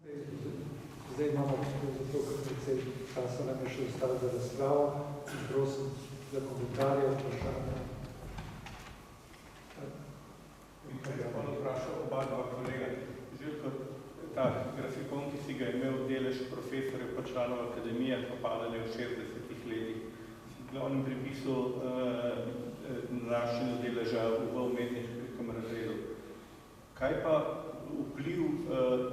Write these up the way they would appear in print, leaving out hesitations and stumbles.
Zdaj imamo zato, kar precej časa nam je še ostalo za razpravo in prosim za komentarje, vprašanja. Če pa vprašal oba dva kolega, Željko, ta grafikon, ki si ga imel delež profesorjev pa članov akademije, pa padanje v 60 letih, v glavnem pripisu naraščenju deleža v umetniškem razredu. Kaj pa vpliv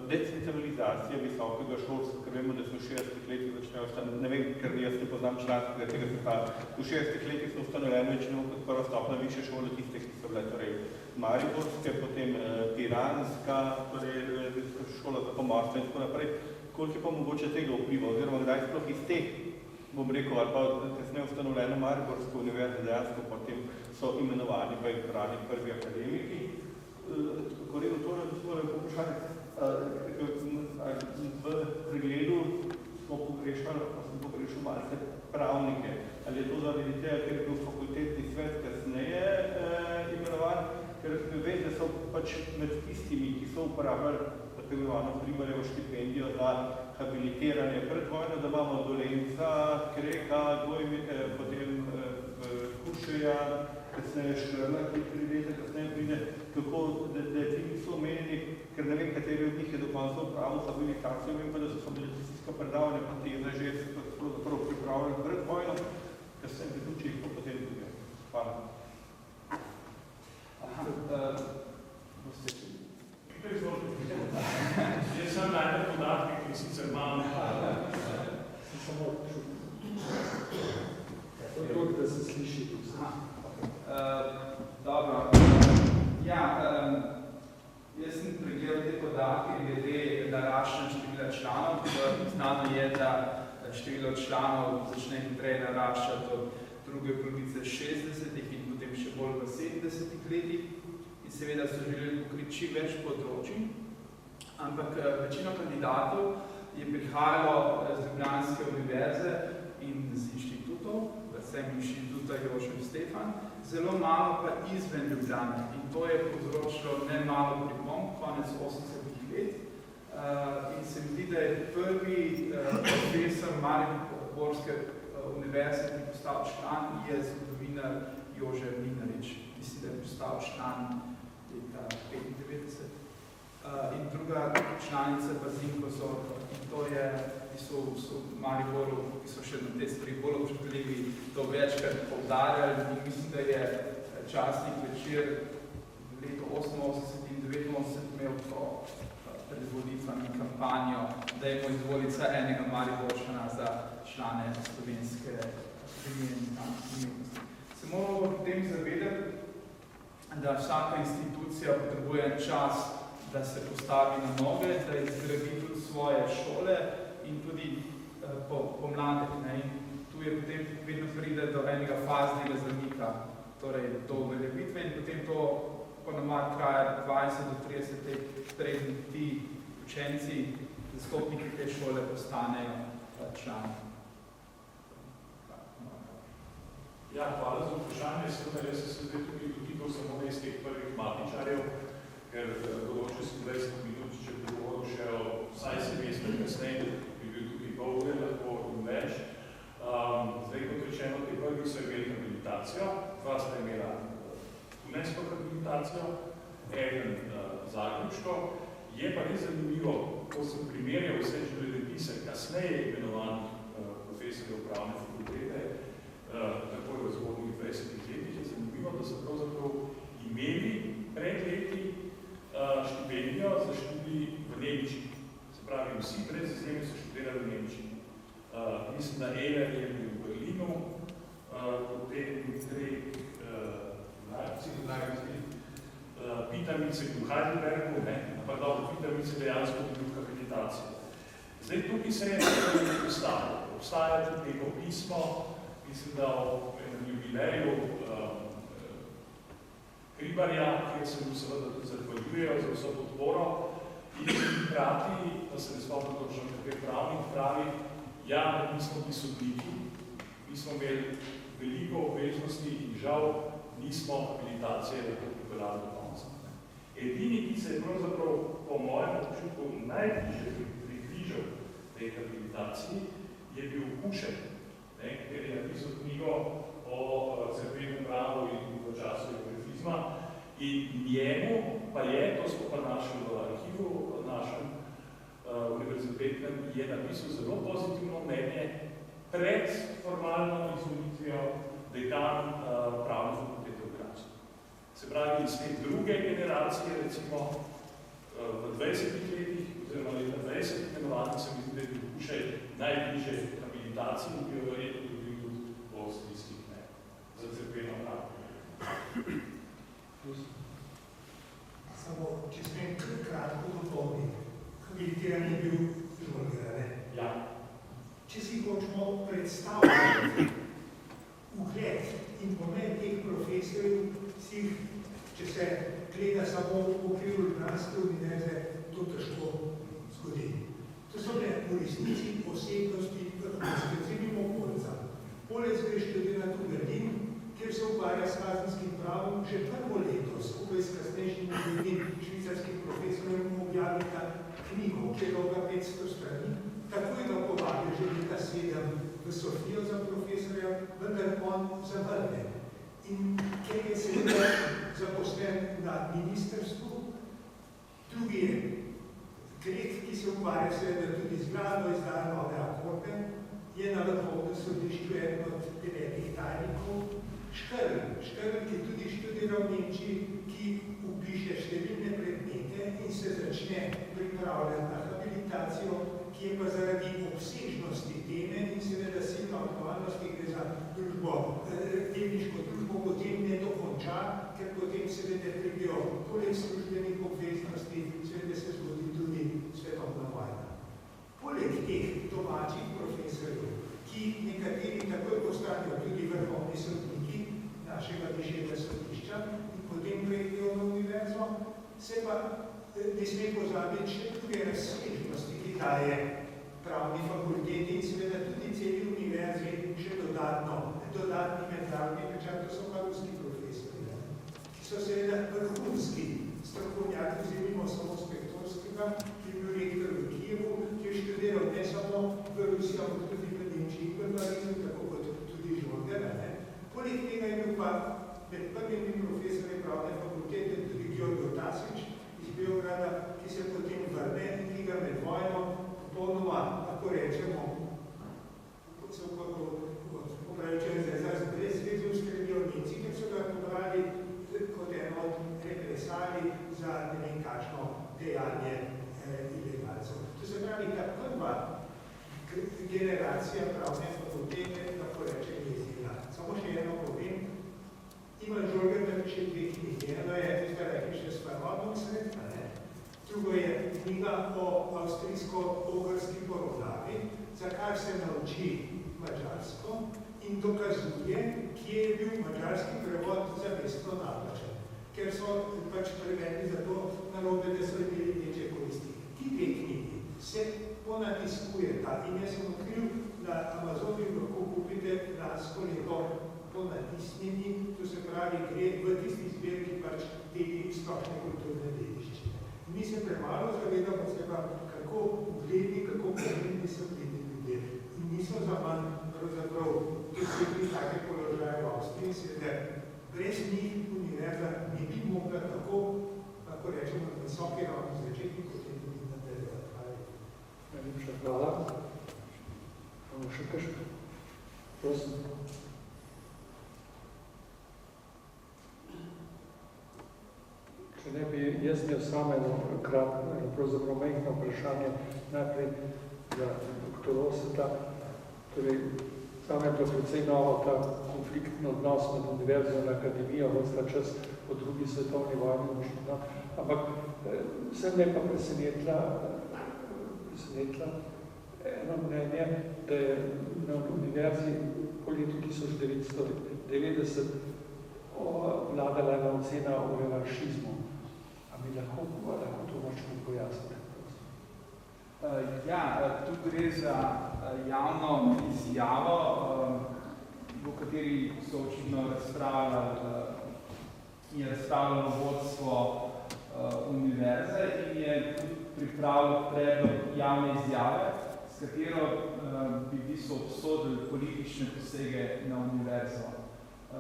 decentralizacije visokega šolstva, ker vemo, da smo v 60 letih začnejo ostane, ne vem, ker jaz ne poznam članskega tega sveta, v 60 letih so ustanovljene večino kot prva stopna više šole, tiste, ki so bile torej mariborske, potem piranska, torej šola za pomorstvo in tako naprej. Koliko je pa mogoče tega vpliva, oziroma kdaj sploh iz teh, bom rekel, ali pa kasneje ustanovljeno mariborsko univerzo dejansko potem so imenovani pa izbrani prvi akademiki. Koredo, to je poprašanje, v pregledu smo pogrešali malce pravnike. Ali je to zaradi tega, ker je bil fakultetni svet kasneje imenovan, ker vem, da so pač med tistimi, ki so uporabljali tako imenovano Primarjevo štipendijo za habilitiranje pred vojno, da imamo Dolenca, Kreka, Dvojmike, potem Kušeja, kasneje Škrla, ki pridete, kasneje pride, kako, da ti niso omenjeni, ker ne vem, kateri od njih je do konca upravil habilitacijo, vem pa, da so habilitacijska predavanja, pa teza že pravzaprav pripravljali pred vojno, kasneje priključi jih pa potem druge. Hvala. Jaz sem najbolj podatki, ki sicer imam. Samo tudi, da se sliši. Dobro. Ja, jaz sem pregledal te podatke glede naraščanja števila članov. Znano je, da število članov začne hitreje naraščati od druge polovice 60-ih in potem še bolj v 70-ih letih. In seveda so želeli pokriti čim več področij, ampak večino kandidatov je prihajalo z Ljubljanske univerze in z inštitutov, predvsem inštituta Jožef Stefan, zelo malo pa izven Ljubljane. In to je povzročilo ne malo pripomb, konec 80-ih let. In se mi zdi, da je prvi profesor Mariborske univerze, ki je postal član, je zgodovinar Jože Mlinarič. Mislim, da je postal član leta 95. In druga članica pa Zinko Zorko. In to je, ki so v Mariboru, ki so še na te stvari bolj občutljivi, to večkrat poudarjali. In mislim, da je časnik Večer v letu 88 in 89 imel to predvolitvami kampanjo, da je mu izvolica enega Mariborčana za člane slovenske umetnosti. Se moramo potem zavedati, da vsaka institucija potrebuje čas, da se postavi na noge, da izgradi tudi svoje šole in tudi pomladek. In tu je potem vedno pride do enega faznega zamika, torej do uveljavitve in potem to ponavadi traja 20 do 30 let, preden ti učenci, zastopniki te šole postanejo člani. Ja, hvala za vprašanje. Seveda, jaz se zdaj tukaj dotikal samo iz teh prvih matičarjev, ker določil si 20 minut, če bi govoril še o vsaj semestru kasneje, bi bil tukaj pol ure, lahko in več. Zdaj, kot rečeno, te prvi so imeli habilitacijo, dva sta imela UNESCO habilitacijo, eden zagrebško. Je pa res zanimivo, ko sem primerjal vse življenjepise kasneje imenovanih profesorjev pravne fakultete, takoj v zgodnjih 20 letih, je zanimivo, da so pravzaprav imeli pred leti štipendijo za študij v Nemčiji. Se pravi, vsi brez izjeme so študirali v Nemčiji. Mislim, da Ehler je bil v Berlinu, potem Drek Pitamice v Heidelbergu, ampak dobro, Pitamice dejansko bil habilitacijo. Zdaj, tukaj se je nekaj postavilo. Obstaja tudi neko pismo, mislim, da o jubileju Kribarja, kjer se mu seveda tudi zahvaljujejo za vso podporo in hkrati, da se ne spomnim točno kakve pravi, ja, mi smo bili sodniki, mi smo imeli veliko obveznosti in žal nismo habilitacije lahko pripeljali do konca. Edini, ki se je pravzaprav po mojem občutku najbližje približal tej habilitaciji, je bil Kušek, ker je napisal knjigo o cerkvenem pravu in v času eklezizma. In njemu pa je, to smo pa našli v arhivu, našem univerzitetnem, je napisal zelo pozitivno mnenje pred formalno izvolitvijo dekan pravne fakultete v Gradcu. Se pravi, iz te druge generacije, recimo v 20 letih, oziroma leta 20 imenovanih, se mi zdi, da je bil Kušej najbližje habilitaciji, ki jo verjetno dobil tudi v avstrijskih za cerkveno pravo. Samo, če smem kratko dopolniti, habilitiran je bil Žolger, ne? Ja. Če si hočemo predstavljati ugled in pomen teh profesorjev, če se gleda samo v okviru Ljubljanske univerze, to težko zgodi. To so bile v resnici osebnosti vrhunske, celim okolica. Poleg greš tudi na Tuberlin, kjer se ukvarja s kazenskim pravom, že prvo leto skupaj s kasnejšim švicarskim profesorjem objavita knjigo, ki je dolga 500 strani, takoj ga povabi že leta 7 v Sofijo za profesorja, vendar on zavrne. In ker je seveda zaposlen na ministrstvu, drugi je Kret, ki se ukvarja seveda tudi z gradbo, izdaja nove akorde, je na Vrhovnem sodišču eden od 9 tajnikov, Škrl, ki tudi študira v Nemčiji, ki upiše številne predmete in se začne pripravljati na habilitacijo, ki je pa zaradi obsežnosti teme in seveda silno aktualnosti, gre za družbo, tehniško družbo, potem ne dokonča, ker potem seveda pridejo poleg službenih obveznosti, seveda se zgodi tudi svetovna vojna. Poleg teh domačih profesorjev, ki nekateri takoj postanejo tudi vrhovni sodniki našega višjega sodišča in potem prejdejo na univerzo, se pa ne sme pozabiti še druge razsežnosti, ki daje pravni fakulteti in seveda tudi celi univerzi še dodatni mentalni pečat, to so pa ruski profesori, ki so seveda vrhunski strokovnjaki, vzemimo samo Spektorskega, ki je bil rektor v Kijevu, ki je študiral ne samo v Rusiji, ampak tudi v Nemčiji, v Parizu, tako kot tudi Žolger. Poleg tega je bil pa med prvimi profesorji pravne fakultete tudi Georgij Tasić iz Beograda, ki se potem vrne in ki ga med vojno popolnoma, tako rečemo, upravičujem za izraz, brez veze ustrelijo Nemci, ker so ga pobrali kot eno od represali za ne vem kakšno dejanje ilegalcev. To se pravi, ta prva generacija pravne fakultete, tako rečem, je izjela. Samo še eno povem, Ivan Žolger napiše 2 knjige. Eno je tista rekli še s Parvodom sredstva, drugo je knjiga o avstrijsko-ogrski poravnavi, za kar se nauči mađarsko in dokazuje, kje je bil mađarski prevod zavestno napačen, ker so pač prevedli za to narobe, da so imeli večje koristi. Ti 2 knjigi se ponatiskujeta in jaz sem odkril, da Amazoniju lahko kupite lansko leto ponatisnjeni, to se pravi, gre v tisti zbirki pač te splošne kulturne dediščine. Mi se premalo zavedamo seba, kako ugledni, kako pomembni so bili ljudje. In niso za manj pravzaprav dosegli take položaje v Avstriji, seveda brez njih univerza ne bi mogla tako, kako rečemo, na visoki ravni začetni, kot je tudi nadaljevati. Najlepša hvala. Imamo še kakšno? Prosim. Če ne bi jaz imel samo eno kratko, pravzaprav majhno vprašanje, najprej za dr. Roseta. Torej, samo je bilo precej novo ta konfliktni odnos med univerzo in akademijo, vrsta čas po drugi svetovni vojni očitno. Ampak sem me pa presenetila eno mnenje, da je na univerzi po letu 1990 vladala ena ocena o revanšizmu. A mi lahko to močno pojasnite? Tu gre za javno izjavo, v kateri so očitno razpravljalo vodstvo univerze in je pripravil predlog javne izjave, s katero bi v bistvu obsodili politične posege na univerzo.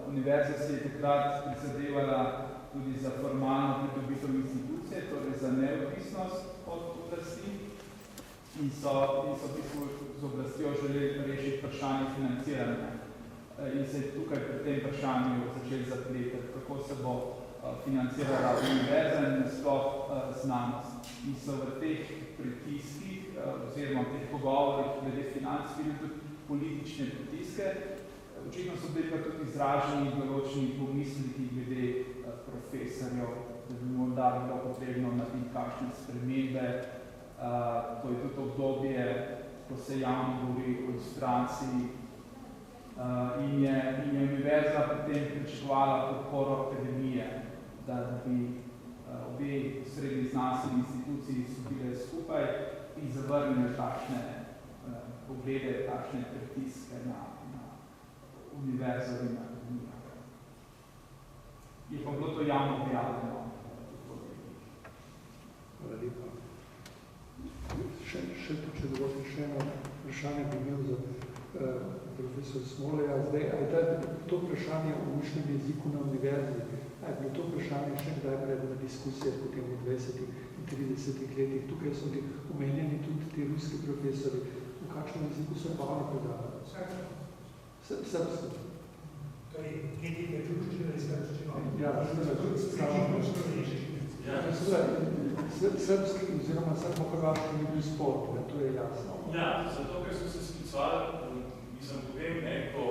Univerza se je takrat prizadevala tudi za formalno pridobitev institucije, torej za neodvisnost od oblasti in so v bistvu z oblastjo želeli rešiti vprašanje financiranja. In se je tukaj pri tem vprašanju začeli zapletati, kako se bo financirala univerza in nasploh znanost. In so v teh pritiskih oziroma v teh pogovorih glede financ bili tudi politične pritiske. Očitno so bili pa tudi izraženi določeni pomisleki glede profesorjev, da bi morda bilo potrebno narediti kakšne spremembe. To je tudi obdobje, ko se javno govori o ilustraciji in je univerza potem pričakovala podporo akademije, da bi obe srednji znanstveni instituciji stopile skupaj in zavrnili takšne poglede, takšne pritiske na univerzo in akademijo. Je pa bilo to javno objavljeno. Hvala lepa. Če dovolite še eno vprašanje bi imel za profesor Smoleja. Zdaj, je to vprašanje o učnem jeziku na univerzi, je bilo to vprašanje še kdaj predmet diskusije potem v 20 in 30 letih. Tukaj so bili omenjeni tudi ti ruski profesori. V kakšnem jeziku so pa oni predavali? Srpsko. Torej, nekaj je družčino ali srpščino. Srpski oziroma srbo-hrvaški ni bil sport, to je jasno. Ja, zato, ker so se sklicovali, mislim, potem, ko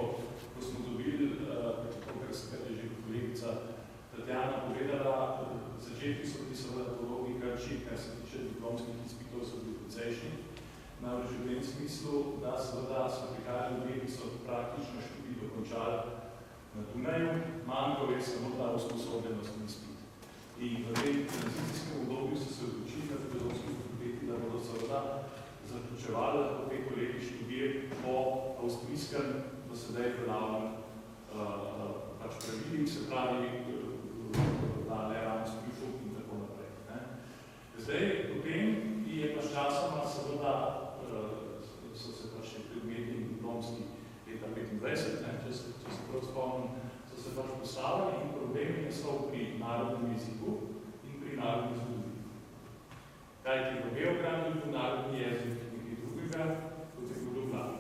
smo dobili, kar je že kolegica Tatjana povedala, začetki so bili seveda po logika čim, kar se tiče diplomskih izpitov, so bili precejšnji. Namreč v tem smislu, da seveda so prihajali ljudje, ki so praktično študij dokončali na Dunaju, manjkal je samo ta usposobljenost na izpit. In v tem tranzicijskem obdobju so se odločili na filozofski fakulteti, da bodo seveda zaključevali lahko te kolegi študije po avstrijskem do sedaj veljavnem pravilih, se pravi, da ne ravno sprišel in tako naprej. Zdaj, potem je pač časoma seveda so se pač predmetni diplomski leta 25, če se prav spomnim, so se pač postavili in problemi nastal pri narodnem jeziku in pri narodni zgodovini. Kajti v Beogradu narodni jezik nekaj drugega, kot je bilo glavno.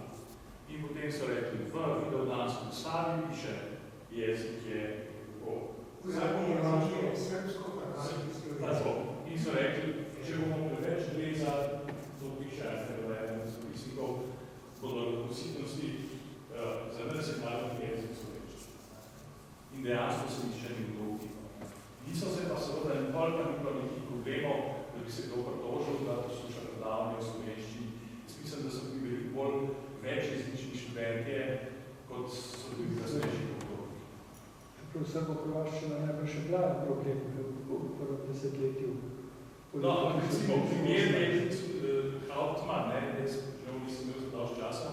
In potem so rekli, v videodanskem stavi piše, jezik je in so rekli, če bomo preveč gleda, to piše, bodo odnositnosti za nas je narodni jezik slovenščina. In dejansko se nišče ni bilo ukipano. Niso se pa seveda nikoli pa nikoli nekih problemov, da bi se to pritožil, da posluša predavanje v slovenščini. Jaz mislim, da so bili veliko bolj večjezični študentje, kot so bili kasnejši obdobji. Čeprav srbo-hrvaščina najbolj še bila problem v prvem desetletju. No, recimo, primer je Kautmann, jaz nisem imel za dosti časa,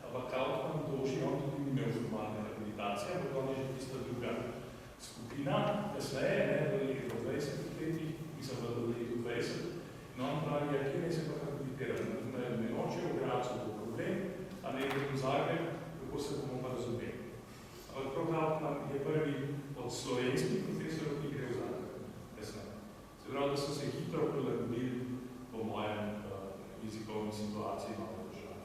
ampak Kautmann doži, on tudi ni imel formalne rehabilitacije, ampak on je že tista druga skupina, kasneje, v letu 20 letih, mislim pa v letu 20, no on pravi, ja, kje ne se pa rehabilitirati, na Menoči, v Gradcu bo problem, a ne v Zagreb, kako se bomo pa razumeli. Ampak prav Kautmann je prvi od slovenskih profesorov, ki gre v Zagreb, kasneje. Se pravi, da so se hitro prilagodili po mojem jezikovni situaciji malo državi.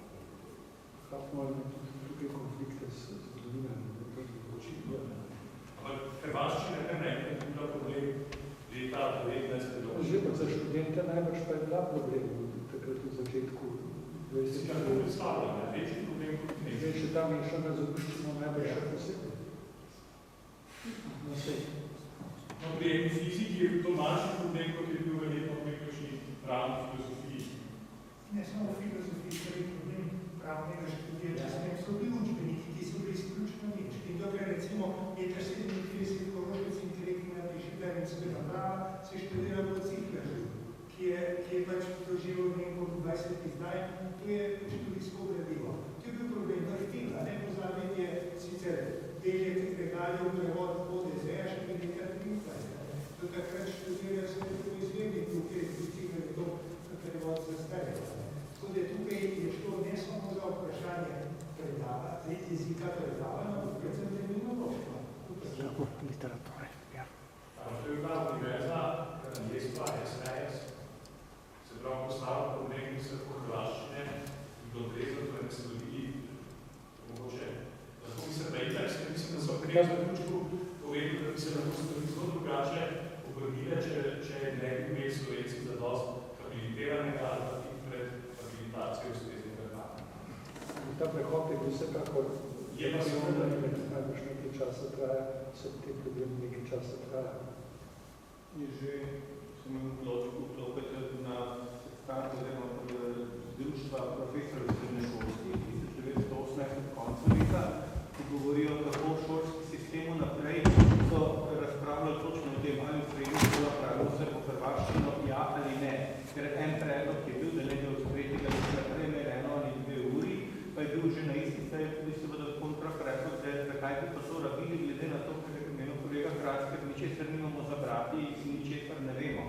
Kako ima tudi tukaj konflikte s zgodovinami, da to je očitno? Ampak hrvaščina kar nekaj je bila problem leta 19. Že za študente najbrž pa je bila problem takrat v začetku 20. Se kako predstavljam, večji problem kot ne. Zdaj še tam je šel na zapuščino najbrž še posebej. No, sej. No, pri fiziki je to manjši problem, kot je bil verjetno v nekakšni pravni filozofiji. Ne samo v filozofiji, ker je problem pravnega študija, če sem so bili učbeniki, ki so bili izključno nemški. In dokaj recimo meter 37 korožec intelektno napiše, da je sveta prava, se študira po Ciklerju, ki je pač doživel nekaj 20 izdaj, to je študijsko gradivo. To je bil problem Martina, ne pozabiti je sicer delje regaljev prevod ODZ-a, še nekaj 23. Do takrat študirajo se tako izvedniki, v kjer je Cikler to jezika predavanja, predvsem terminološko. Literatore, ja. To je bila univerza, kraljestva, SHS, se pravi postavil problem srbo-hrvaščine in do odrezal, to je metodologiji, mogoče. Lahko bi se prejtak, mislim, da so pri zaključku povedali, da bi se lahko stvari zelo drugače obrnile, če ne bi imeli Slovenci za dost habilitiranega ali pa tik pred habilitacijo ustreznega znanja. Ta prehod je bil vsekakor najbolj nekaj časa traja, so ti problemi nekaj časa traja. Je že, sem vklopiti na sestanku oziroma društva profesorov srednje šolski, 1918 koncu leta, ki govorijo, kako v šolskem sistemu naprej so razpravljali točno o tem, ali v srednji šola pravijo srbo-hrvaščino, ja ali ne. Ker en predlog je bil, da ne bi od 3. leta naprej imeli 1 ali 2 uri, pa je bil že na isti seji tudi seveda kontrapredlog, da zakaj bi pa to rabili, glede na to, kar je pomenil kolega Kratz, ker ničesar nimamo za brati in ničesar ne vemo.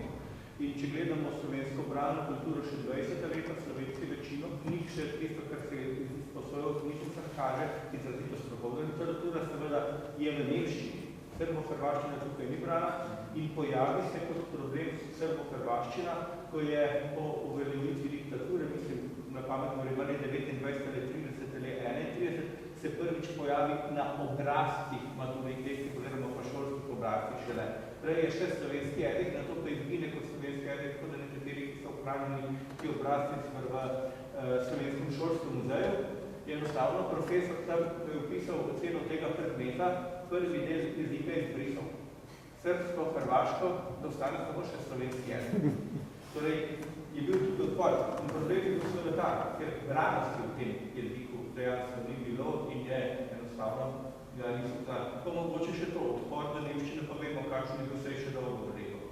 In če gledamo slovensko bralno kulturo še 20 leta, slovenski večino, knjig še tisto, kar se je izposojal, ničesar kaže, izrazito strokovna literatura, seveda je v nemščini. Srbo-hrvaščina tukaj ni brana in pojavi se kot problem srbo-hrvaščina, ko je po uveljavitvi diktature, mislim, na pamet moramo reči 29 ali 30 ali 31, se prvič pojavi na obrazcih maturitetnih oziroma pa šolskih obrazcih šele. Prej je še slovenski jezik, na to pa izgine kot slovenski jezik, tako da nekateri, ki so ohranjeni ti obrazci v Slovenskem šolskem muzeju, je enostavno profesor tam je opisal oceno tega predmeta, prvi del jezika je izbrisal. Srbsko, hrvaško, da ostane samo še slovenski jezik. Torej, je bil tudi odpor. In problem je bil seveda tak, ker branosti v tem jeziku dejansko ni bilo in je enostavno, da niso ta. Pa mogoče še to odpor, da nemščine pa vemo, kakšen je bil sej še dolgo rekel.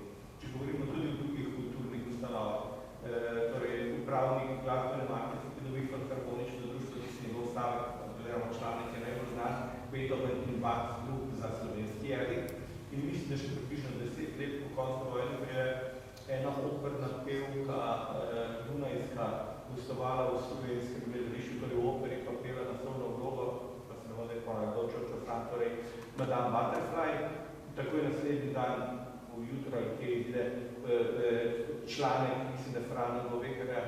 Če govorimo tudi o drugih kulturnih ustanovah, torej upravnih, glasbene marke, Ludwig von Harmonično društvo, ki se njegov stavek, oziroma članek je najbolj znan, Beethoven in Bach drug za slovenski jezik. In mislim, da še približno 10 let po koncu vojne je ena operna pevka Dunajska gostovala v slovenskem gledališču, torej v operi, pa pela naslovno vlogo, pa se ne bo nekaj odločil, torej Madame Butterfly. Tako je naslednji dan v jutro, ki izide članek, mislim, da Frana Govekarja,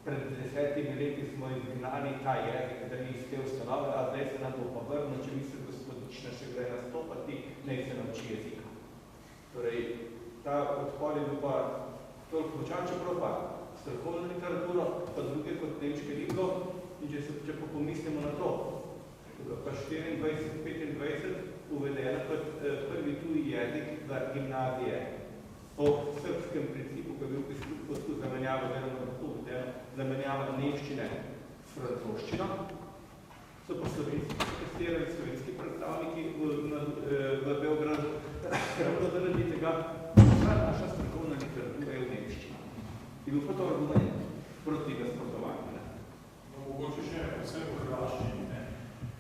pred 10 leti smo izgnali ta jezik, da ni iz te ustanove, a zdaj se nam bo pa vrno, če misli gospodična še gre nastopati, naj se nauči jezika. Torej, ta odpor je bil pa toliko močan, čeprav pa strokovno literaturo, pa druge kot nemške ligo, in če pa pomislimo na to, pa 24-25 uvedena kot prvi tuji jezik za gimnazije. Po srpskem principu, ko je bil poskus zamenjava, zamenjava nemščine s francoščino, so pa slovenski predstavniki v Beogradu ravno zaradi tega, da naša strokovna literatura je v nemščini. Je bil pa to argument proti nasprotovanju. Mogoče še vse v hrvaščini, ne?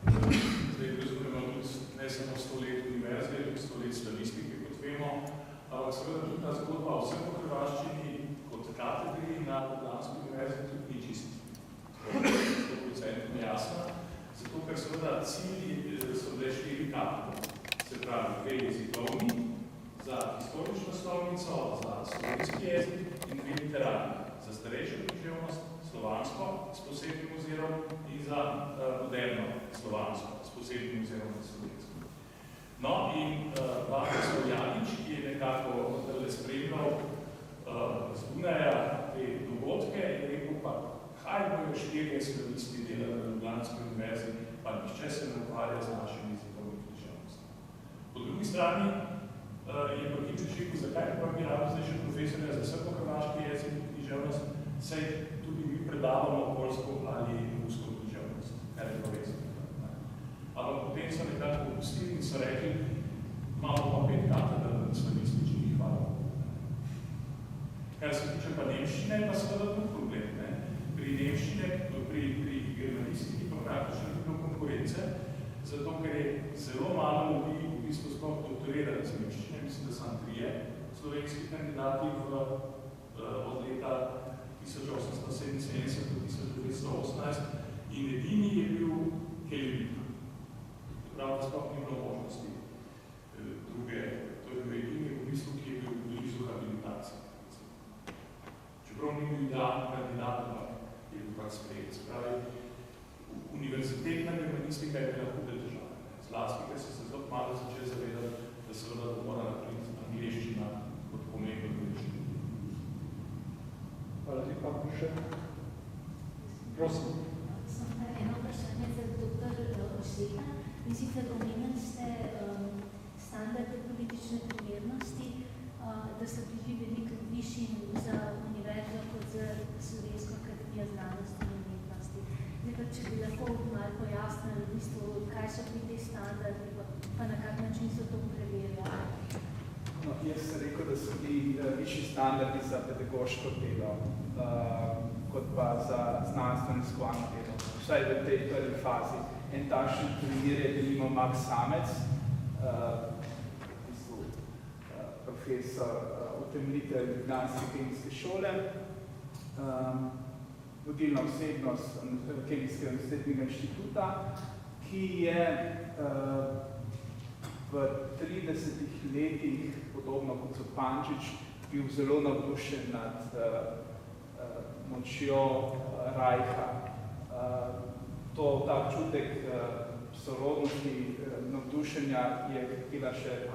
Zdaj razumemo tudi ne samo 100 let univerze, tudi 100 let slavistike, kot vemo, ampak seveda tudi ta zgodba o vsem v hrvaščini kot katedri na Ljubljanski univerzi tudi ni čisto 100% jasna, zato ker seveda cilji so bile 4 katedre, se pravi 2 jezikovni, za historično slovnico, za slovenski jezik in 2 literarni, za starejšo književnost, slovansko s posebnim ozirom in za moderno slovansko s posebnim ozirom na slovensko. No in Vaka Slovjanič, ki je nekako spremljal z Dunaja te dogodke, je rekel pa, kaj bojo 4 slovisti delali na Ljubljanski univerzi, pa nišče se ne ukvarja z našim jezikovnim književnostom. Po drugi strani je pa Kipčič rekel, zakaj pa mi rado zdaj še profesorja za srbo-hrvaški jezik in književnost, saj tudi mi predavamo poljsko ali rusko književnost, kar je pa res. Ampak potem so nekako opustili in so rekli, imamo pa 5 katedr slavističnih, hvala. Kar se tiče pa nemščine, pa seveda drug problem. Ne? Pri nemščine, pri germanistiki pa praktično ni bilo konkurence, zato ker je zelo malo ljudi v bistvu sploh doktorirali z nemščine, mislim, da so 3 slovenski kandidati od leta 1877 do 1918 in edini je bil elitna. Prav, da sploh ni bilo možnosti druge, to je bil edini v bistvu, ki je bil blizu habilitacije. Čeprav ni bil idealni kandidat, je bil pač sprejet. Se pravi, univerzitetna germanistika je bila hude države. Zlasti, ker se zelo malo začeli zavedati, da seveda mora napriti angleščina kot pomembno rečino. Hvala lepa, še. Prosim. Sem eno vprašanje za dr. Ošeta. In sicer omenili ste standarde politične primernosti, da so bili veliko višji za univerzo kot za Slovensko akademijo znanosti in umetnosti. Zdaj pa, če bi lahko malo pojasnili, v bistvu, kaj so pri te standardi, pa na kak način so to preverjali? No, jaz sem rekel, da so bili višji standardi za pedagoško delo, kot pa za znanstveno-skovalno delo, vsaj v tej prvi fazi. En takšen primer je delimo Max Samec, profesor, utemeljitelj Ljubljanske kemijske šole, vodilna osebnost Kemijskega univerzitetnega inštituta, ki je v 30 letih, podobno kot Zupančič, bil zelo navdušen nad močjo Reicha. Ta občutek sorodnosti, navdušenja je bila še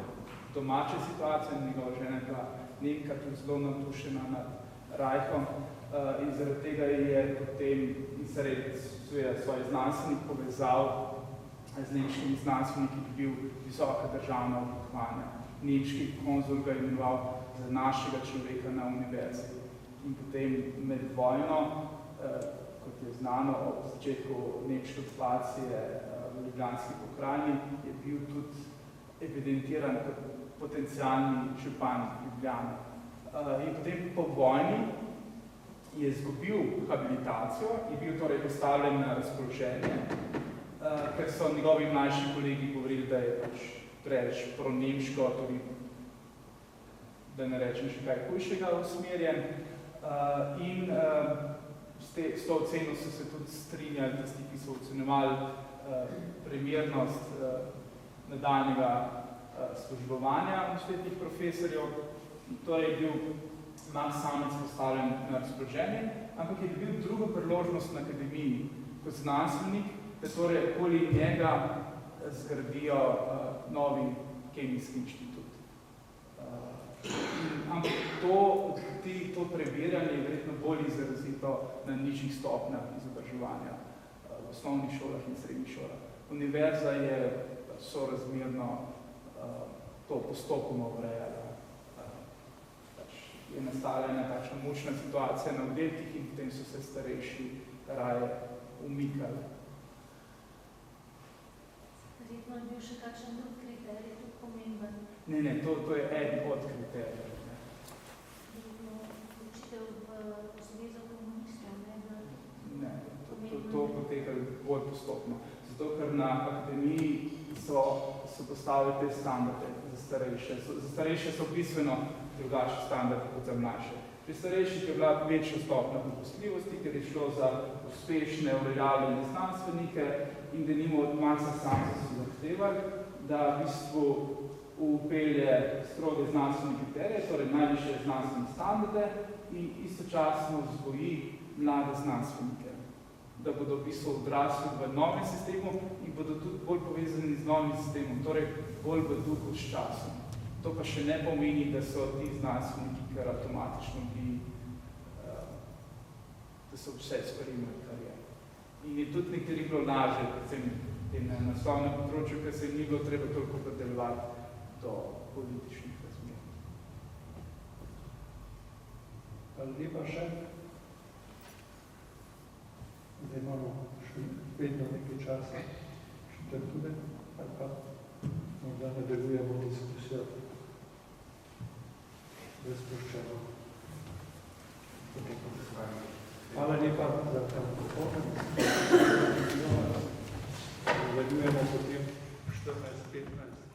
domača situacija, njegova žena je bila Nemka, tudi zelo navdušena nad Reichom in zaradi tega je potem svoj znanstvenik povezal z nemškimi znanstveniki, dobil visoka državna odlikovanja. Nemški konzul ga je imenoval za našega človeka na univerzi. In potem med vojno, kot je znano, ob začetku nemške okupacije v Ljubljanski pokrajini, je bil tudi evidentiran kot potencialni župan Ljubljane. In potem po vojni je izgubil habilitacijo, je bil torej postavljen na razpoloženje, ker so njegovi mlajši kolegi govorili, da je pač preveč pronemško, tudi, da ne rečem še kaj hujšega usmerjen. In s to oceno so se tudi strinjali tisti, ki so ocenjevali primernost nadaljnjega službovanja univerzitetnih profesorjev. To je bil Max Samec postavljen na razpoloženje, ampak je dobil drugo priložnost na akademiji kot znanstvenik, da torej okoli njega zgradijo novi kemijski inštitut. Ampak to preverjanje je verjetno bolj izrazito na nižjih stopnjah izobraževanja v osnovnih šolah in srednjih šolah. Univerza je sorazmerno to postopoma urejala. Je nastala ena takšna močna situacija na oddelkih in potem so se starejši raje umikali. Verjetno je bil še kakšen drug kriterij tudi pomemben? Ne, to je eden od kriterijev. Učitev v Zvezo komunistov, ne? To poteka bolj postopno. Zato, ker na akademiji so postavili te standarde za starejše. Za starejše so bistveno drugačni standardi kot za mlajše. Pri starejših je bila večja stopnja popustljivosti, ker je šlo za uspešne, uveljavljene znanstvenike in da nimo od Maxa Samca so zahtevali, da v bistvu upelje stroge znanstvene kriterije, torej najvišje znanstvene standarde in istočasno vzgoji mlade znanstvenike, da bodo v bistvu odrasli v novem sistemu in bodo tudi bolj povezani z novim sistemom, torej bolj v duhu s časom. To pa še ne pomeni, da so ti znanstveniki, kar avtomatično bili, da so vse sprejemali, kar je. In je tudi nekateri bilo lažje, predvsem na naslovnem področju, ker se ni bilo treba toliko predelovati do političnih razmer. Hvala lepa še. Zdaj imamo še vedno nekaj časa, še trkude, ali pa morda nadaljujemo diskusijo. Sproščeno. Hvala lepa za ta popolnost. Nadaljujemo potem 14:15.